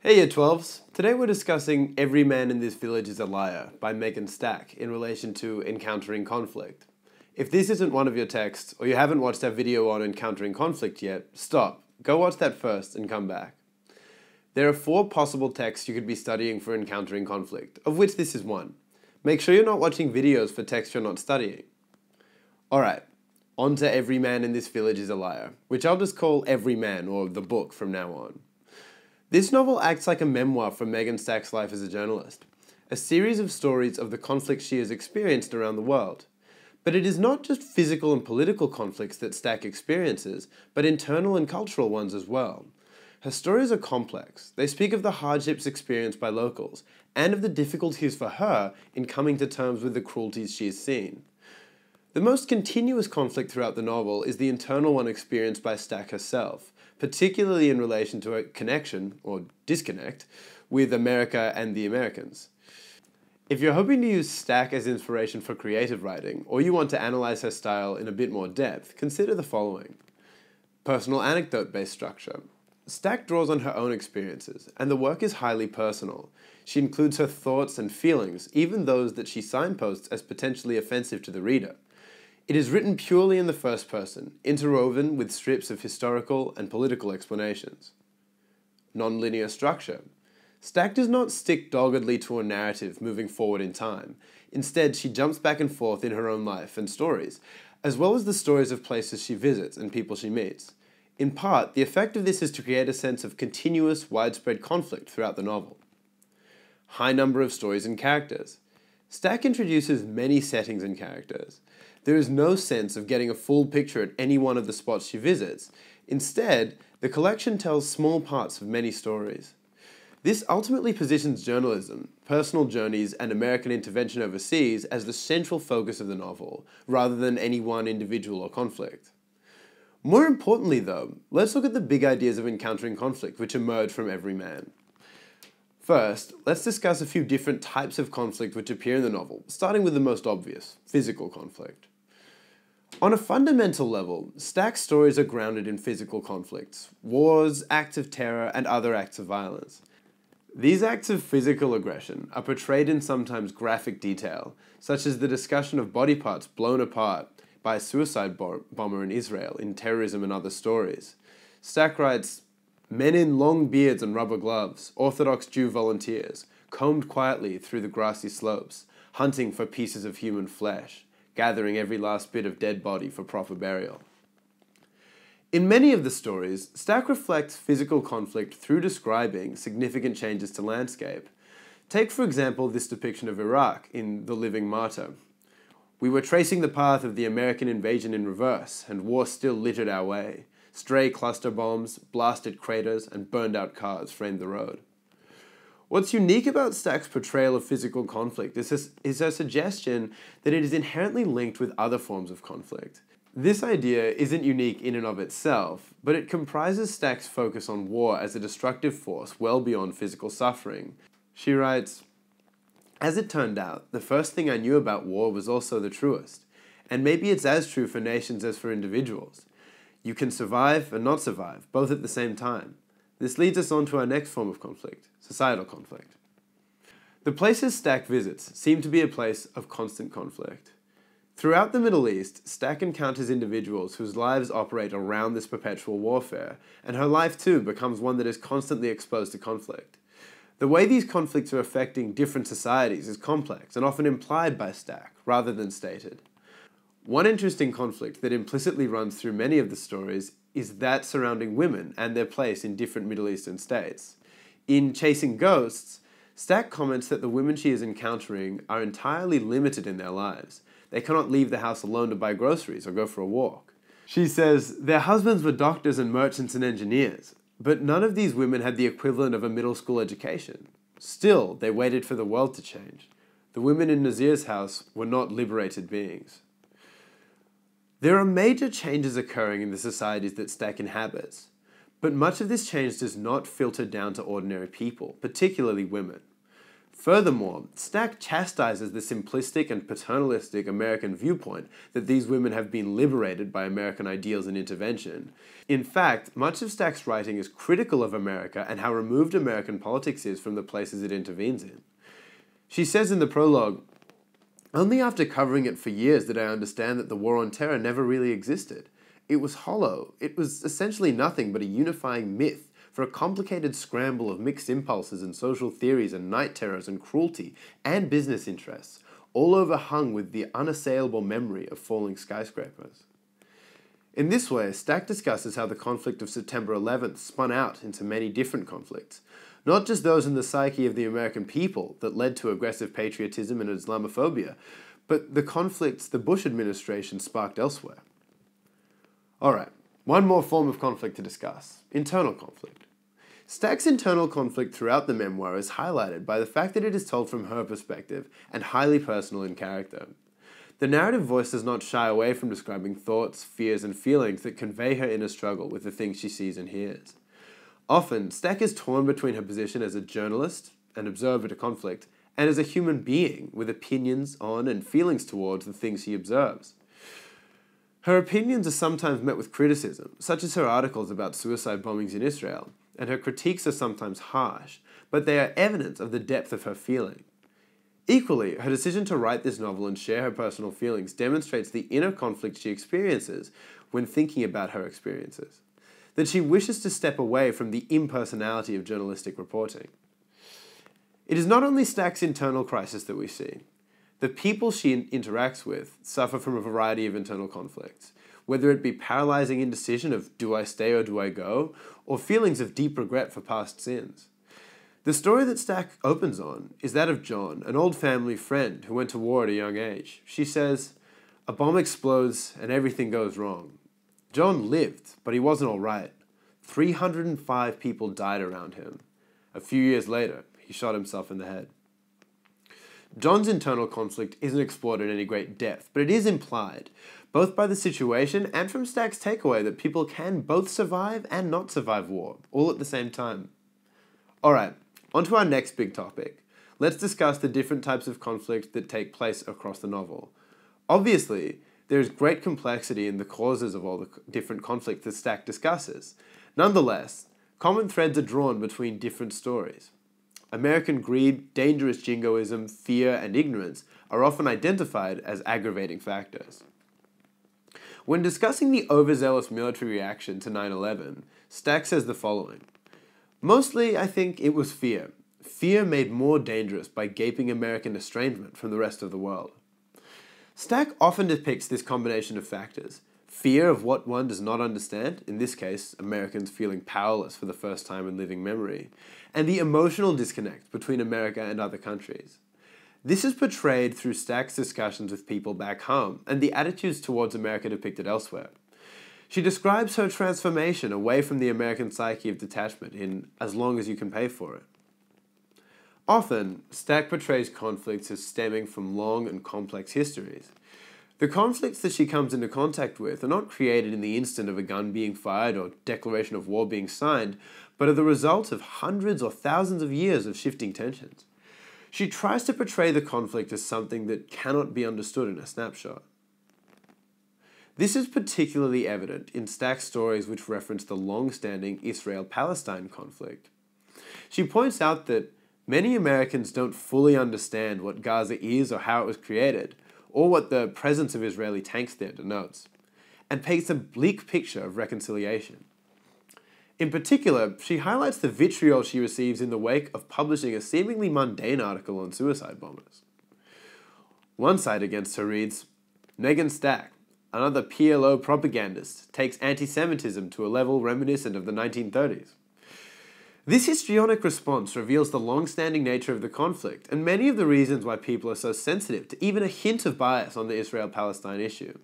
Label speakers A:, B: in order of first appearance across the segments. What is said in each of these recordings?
A: Hey Year 12s! Today we're discussing Every Man in This Village is a Liar by Megan Stack in relation to encountering conflict. If this isn't one of your texts, or you haven't watched our video on encountering conflict yet, stop, go watch that first and come back. There are 4 possible texts you could be studying for encountering conflict, of which this is one. Make sure you're not watching videos for texts you're not studying. Alright, on to Every Man in This Village is a Liar, which I'll just call Every Man, or the book from now on. This novel acts like a memoir from Megan Stack's life as a journalist, a series of stories of the conflicts she has experienced around the world. But it is not just physical and political conflicts that Stack experiences, but internal and cultural ones as well. Her stories are complex. They speak of the hardships experienced by locals, and of the difficulties for her in coming to terms with the cruelties she has seen. The most continuous conflict throughout the novel is the internal one experienced by Stack herself, particularly in relation to her connection, or disconnect, with America and the Americans. If you're hoping to use Stack as inspiration for creative writing, or you want to analyze her style in a bit more depth, consider the following. Personal anecdote-based structure. Stack draws on her own experiences, and the work is highly personal. She includes her thoughts and feelings, even those that she signposts as potentially offensive to the reader. It is written purely in the first person, interwoven with strips of historical and political explanations. Non-linear structure. Stack does not stick doggedly to a narrative moving forward in time. Instead, she jumps back and forth in her own life and stories, as well as the stories of places she visits and people she meets. In part, the effect of this is to create a sense of continuous, widespread conflict throughout the novel. High number of stories and characters. Stack introduces many settings and characters. There is no sense of getting a full picture at any one of the spots she visits. Instead, the collection tells small parts of many stories. This ultimately positions journalism, personal journeys, and American intervention overseas as the central focus of the novel, rather than any one individual or conflict. More importantly though, let's look at the big ideas of encountering conflict which emerge from Every Man. First, let's discuss a few different types of conflict which appear in the novel, starting with the most obvious, physical conflict. On a fundamental level, Stack's stories are grounded in physical conflicts, wars, acts of terror, and other acts of violence. These acts of physical aggression are portrayed in sometimes graphic detail, such as the discussion of body parts blown apart by a suicide bomber in Israel in Terrorism and Other Stories. Stack writes, "Men in long beards and rubber gloves, Orthodox Jew volunteers, combed quietly through the grassy slopes, hunting for pieces of human flesh, gathering every last bit of dead body for proper burial." In many of the stories, Stack reflects physical conflict through describing significant changes to landscape. Take, for example, this depiction of Iraq in The Living Martyr. "We were tracing the path of the American invasion in reverse, and war still littered our way. Stray cluster bombs, blasted craters, and burned-out cars framed the road." What's unique about Stack's portrayal of physical conflict is her suggestion that it is inherently linked with other forms of conflict. This idea isn't unique in and of itself, but it comprises Stack's focus on war as a destructive force well beyond physical suffering. She writes, "As it turned out, the first thing I knew about war was also the truest, and maybe it's as true for nations as for individuals. You can survive and not survive, both at the same time. This leads us on to our next form of conflict, societal conflict." The places Stack visits seem to be a place of constant conflict. Throughout the Middle East, Stack encounters individuals whose lives operate around this perpetual warfare, and her life too becomes one that is constantly exposed to conflict. The way these conflicts are affecting different societies is complex and often implied by Stack, rather than stated. One interesting conflict that implicitly runs through many of the stories is that surrounding women and their place in different Middle Eastern states. In Chasing Ghosts, Stack comments that the women she is encountering are entirely limited in their lives. They cannot leave the house alone to buy groceries or go for a walk. She says, "Their husbands were doctors and merchants and engineers, but none of these women had the equivalent of a middle school education. Still, they waited for the world to change. The women in Nazir's house were not liberated beings." There are major changes occurring in the societies that Stack inhabits, but much of this change does not filter down to ordinary people, particularly women. Furthermore, Stack chastises the simplistic and paternalistic American viewpoint that these women have been liberated by American ideals and intervention. In fact, much of Stack's writing is critical of America and how removed American politics is from the places it intervenes in. She says in the prologue, "Only after covering it for years did I understand that the War on Terror never really existed. It was hollow. It was essentially nothing but a unifying myth for a complicated scramble of mixed impulses and social theories and night terrors and cruelty and business interests, all overhung with the unassailable memory of falling skyscrapers." In this way, Stack discusses how the conflict of September 11th spun out into many different conflicts, not just those in the psyche of the American people that led to aggressive patriotism and Islamophobia, but the conflicts the Bush administration sparked elsewhere. Alright, one more form of conflict to discuss: internal conflict. Stack's internal conflict throughout the memoir is highlighted by the fact that it is told from her perspective and highly personal in character. The narrative voice does not shy away from describing thoughts, fears, and feelings that convey her inner struggle with the things she sees and hears. Often, Stack is torn between her position as a journalist, an observer to conflict, and as a human being with opinions on and feelings towards the things she observes. Her opinions are sometimes met with criticism, such as her articles about suicide bombings in Israel, and her critiques are sometimes harsh, but they are evidence of the depth of her feeling. Equally, her decision to write this novel and share her personal feelings demonstrates the inner conflict she experiences when thinking about her experiences, that she wishes to step away from the impersonality of journalistic reporting. It is not only Stack's internal crisis that we see. The people she interacts with suffer from a variety of internal conflicts, whether it be paralyzing indecision of do I stay or do I go, or feelings of deep regret for past sins. The story that Stack opens on is that of John, an old family friend who went to war at a young age. She says, "A bomb explodes and everything goes wrong. John lived, but he wasn't all right. 305 people died around him. A few years later, he shot himself in the head." John's internal conflict isn't explored in any great depth, but it is implied, both by the situation and from Stack's takeaway that people can both survive and not survive war, all at the same time. Alright, on to our next big topic. Let's discuss the different types of conflict that take place across the novel. Obviously, there is great complexity in the causes of all the different conflicts that Stack discusses. Nonetheless, common threads are drawn between different stories. American greed, dangerous jingoism, fear, and ignorance are often identified as aggravating factors. When discussing the overzealous military reaction to 9/11, Stack says the following: "Mostly, I think it was fear. Fear made more dangerous by gaping American estrangement from the rest of the world." Stack often depicts this combination of factors: fear of what one does not understand, in this case, Americans feeling powerless for the first time in living memory, and the emotional disconnect between America and other countries. This is portrayed through Stack's discussions with people back home and the attitudes towards America depicted elsewhere. She describes her transformation away from the American psyche of detachment in As Long as You Can Pay for It. Often, Stack portrays conflicts as stemming from long and complex histories. The conflicts that she comes into contact with are not created in the instant of a gun being fired or declaration of war being signed, but are the result of hundreds or thousands of years of shifting tensions. She tries to portray the conflict as something that cannot be understood in a snapshot. This is particularly evident in Stack's stories which reference the long-standing Israel-Palestine conflict. She points out that many Americans don't fully understand what Gaza is or how it was created, or what the presence of Israeli tanks there denotes, and paints a bleak picture of reconciliation. In particular, she highlights the vitriol she receives in the wake of publishing a seemingly mundane article on suicide bombers. One side against her reads, "Megan Stack, another PLO propagandist, takes anti-Semitism to a level reminiscent of the 1930s. This histrionic response reveals the long-standing nature of the conflict and many of the reasons why people are so sensitive to even a hint of bias on the Israel-Palestine issue.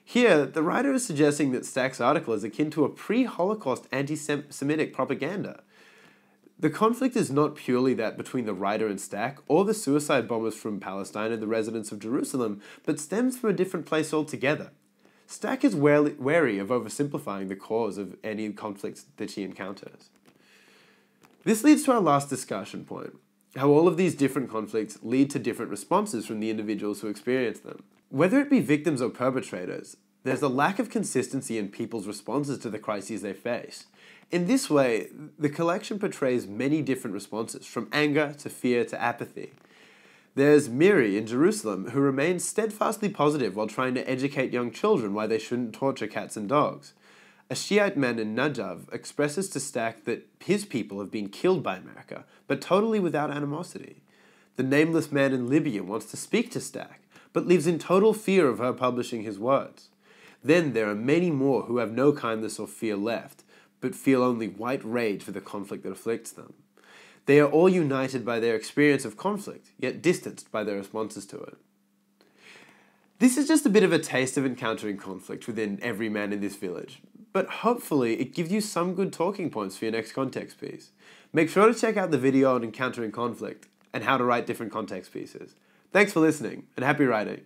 A: Here, the writer is suggesting that Stack's article is akin to a pre-Holocaust anti-Semitic propaganda. The conflict is not purely that between the writer and Stack, or the suicide bombers from Palestine and the residents of Jerusalem, but stems from a different place altogether. Stack is wary of oversimplifying the cause of any conflicts that she encounters. This leads to our last discussion point. how all of these different conflicts lead to different responses from the individuals who experience them. Whether it be victims or perpetrators, there's a lack of consistency in people's responses to the crises they face. In this way, the collection portrays many different responses, from anger to fear to apathy. There's Miri in Jerusalem, who remains steadfastly positive while trying to educate young children why they shouldn't torture cats and dogs. A Shiite man in Najaf expresses to Stack that his people have been killed by America, but totally without animosity. The nameless man in Libya wants to speak to Stack, but lives in total fear of her publishing his words. Then there are many more who have no kindness or fear left, but feel only white rage for the conflict that afflicts them. They are all united by their experience of conflict, yet distanced by their responses to it. This is just a bit of a taste of encountering conflict within every man in this village, but hopefully it gives you some good talking points for your next context piece. Make sure to check out the video on encountering conflict and how to write different context pieces. Thanks for listening, and happy writing.